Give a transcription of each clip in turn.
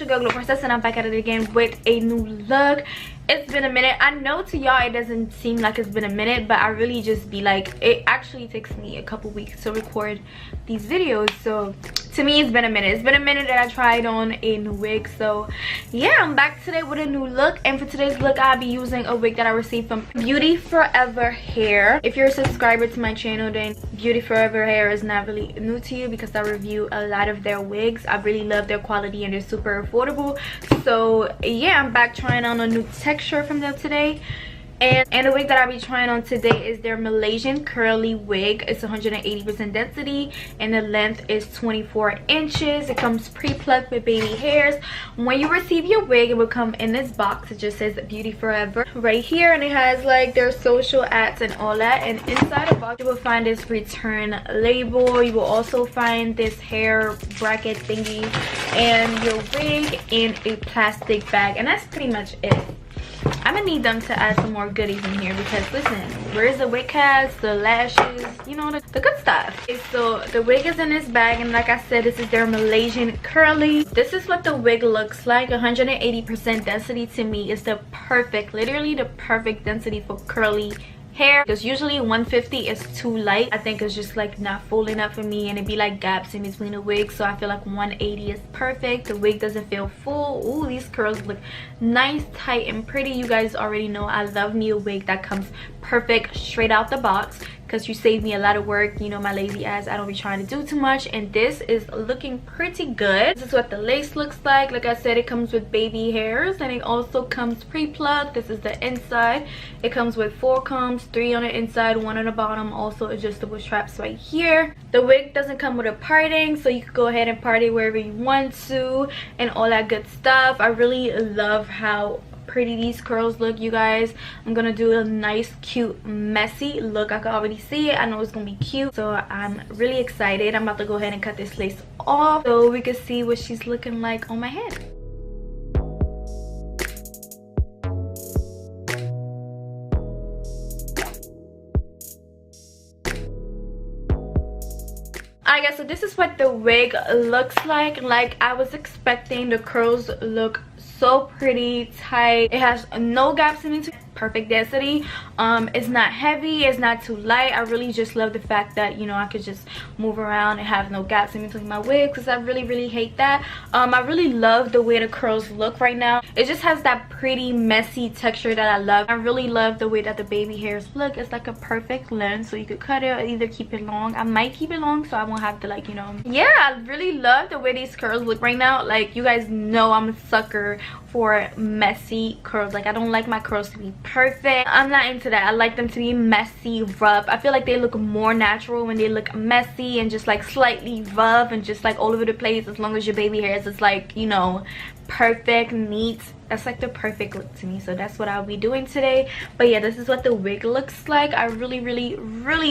your girl Glow Princess, and I'm back at it again with a new look. It's been a minute. I know to y'all it doesn't seem like it's been a minute, but I really just be like, it actually takes me a couple weeks to record these videos. So to me it's been a minute. It's been a minute that I tried on a new wig. So yeah, I'm back today with a new look, and for today's look I'll be using a wig that I received from BeautyForeverHair. If you're a subscriber to my channel, then BeautyForeverHair is not really new to you because I review a lot of their wigs. I really love their quality and they're super affordable. So yeah, I'm back trying on a new texture from them today. And the wig that I'll be trying on today is their Malaysian curly wig. It's 180% density and the length is 24 inches. It comes pre-plucked with baby hairs. When you receive your wig, it will come in this box. It just says Beauty Forever right here, and it has like their social ads and all that. And inside the box you will find this return label. You will also find this hair bracket thingy and your wig in a plastic bag, and that's pretty much it. I'm gonna need them to add some more goodies in here because listen, where's the wig cast, the lashes, you know, the good stuff. Okay, so the wig is in this bag, and like I said, this is their Malaysian curly. This is what the wig looks like. 180% density to me is the perfect, literally the perfect density for curly hair, because usually 150 is too light. I think it's just like not full enough for me, and it'd be like gaps in between the wigs. So I feel like 180 is perfect. The wig doesn't feel full. Ooh, these curls look nice, tight, and pretty. You guys already know I love me a wig that comes perfect straight out the box, because you save me a lot of work. You know, my lazy ass, I don't be trying to do too much, and this is looking pretty good. This is what the lace looks like. Like I said, it comes with baby hairs, and it also comes pre-plucked. This is the inside. It comes with 4 combs, 3 on the inside, 1 on the bottom, also adjustable straps right here. The wig doesn't come with a parting, so you can go ahead and party wherever you want to and all that good stuff. I really love how pretty these curls look, you guys. I'm gonna do a nice, cute, messy look. I can already see it. I know it's gonna be cute, so I'm really excited. I'm about to go ahead and cut this lace off so we can see what she's looking like on my head. Alright guys, so this is what the wig looks like. Like I was expecting. The curls look so pretty, tight. It has no gaps in it. Perfect density. It's not heavy, it's not too light. I really just love the fact that, you know, I could just move around and have no gaps in between my wigs, because I really hate that. I really love the way the curls look right now. It just has that pretty messy texture that I love. I really love the way that the baby hairs look. It's like a perfect length, so you could cut it or either keep it long. I might keep it long so I won't have to, like, you know. Yeah, I really love the way these curls look right now. Like, you guys know I'm a sucker for messy curls. Like, I don't like my curls to be perfect. I'm not into that. I like them to be messy, rough. I feel like they look more natural when they look messy and just like slightly rough and just like all over the place. As long as your baby hairs is like, you know, perfect, neat. That's like the perfect look to me. So that's what I'll be doing today. But yeah, this is what the wig looks like. I really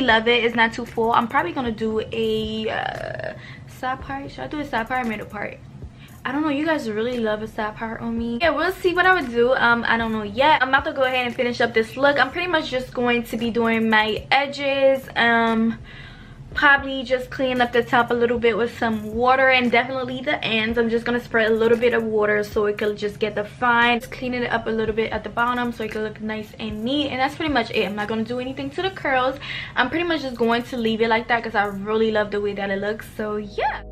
love it. It's not too full. I'm probably gonna do a side part. Should I do a side part or middle part? I don't know. You guys really love a side part on me. Yeah, we'll see what I would do. I don't know yet. I'm about to go ahead and finish up this look. I'm pretty much just going to be doing my edges. Probably just clean up the top a little bit with some water, and definitely the ends. I'm just gonna spread a little bit of water so it could just get defined. Just cleaning it up a little bit at the bottom so it can look nice and neat, and that's pretty much it. I'm not gonna do anything to the curls. I'm pretty much just going to leave it like that because I really love the way that it looks. So yeah.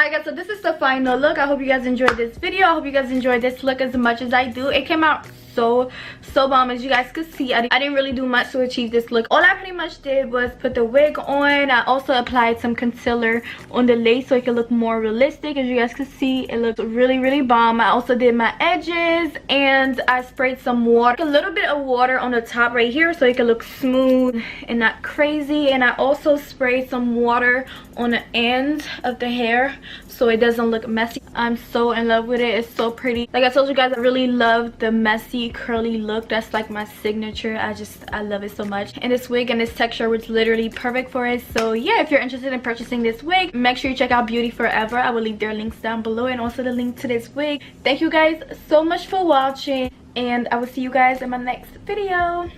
Alright guys, so this is the final look. I hope you guys enjoyed this video. I hope you guys enjoyed this look as much as I do. It came out so bomb. As you guys could see, I didn't really do much to achieve this look. All I pretty much did was put the wig on. I also applied some concealer on the lace so it could look more realistic. As you guys could see, it looked really bomb. I also did my edges and I sprayed some water, a little bit of water on the top right here so it could look smooth and not crazy. And I also sprayed some water on the end of the hair so it doesn't look messy. I'm so in love with it. It's so pretty. Like I told you guys, I really love the messy curly look. That's like my signature. I love it so much. And this wig and this texture was literally perfect for it. So yeah, if you're interested in purchasing this wig, make sure you check out Beauty Forever. I will leave their links down below and also the link to this wig. Thank you guys so much for watching and I will see you guys in my next video.